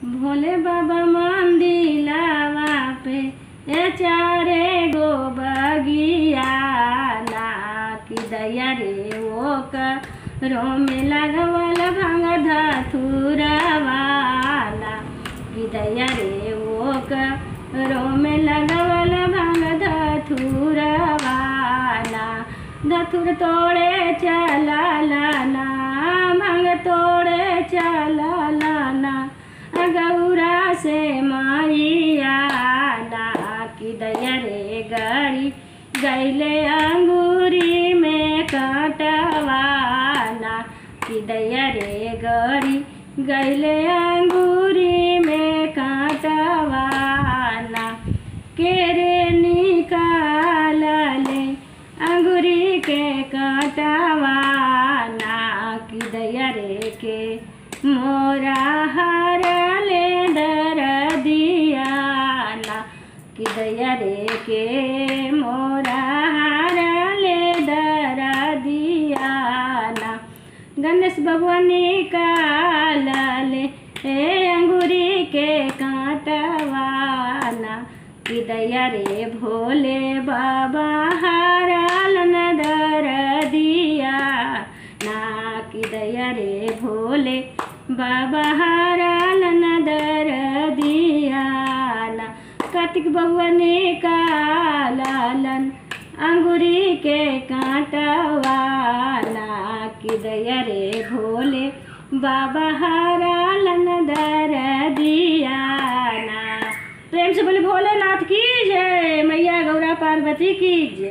भोले बाबा मंदिलावा पे ए चारे गो बगिया ना कि दया रे वो करो में लगवल भांग धतुरवाला कि दया रे वो करो में लगवल भांग धतुरवाला धतुर तोड़े चला लाना भांग तोड़े चला लाना गौरा से मैया ना कि दया रे गड़ी गैले अंगूरी में काटवाना कि दया रे गड़ी गैले अंगूरी में काटवाना के रे निकाल ले अंगूरी के काटवाना कि दया रे के मोरा हर ले दर दियाना कि दया रे के मोरा हर ले दर दियाना गणेश भगवान निकाल ले अंगूरी के काटवाना कि दया रे भोले बाबा हरल न दर दिया ना कि दया रे भोले बाबा हरल न दर दिया ना कार्तिक बबुआ निकालन अंगूरी के कांटवाना कि दया रे भोले बाबा हरल न दर दिया ना। प्रेम से बोले भोलेनाथ की जय, मैया गौरा पार्वती की जय।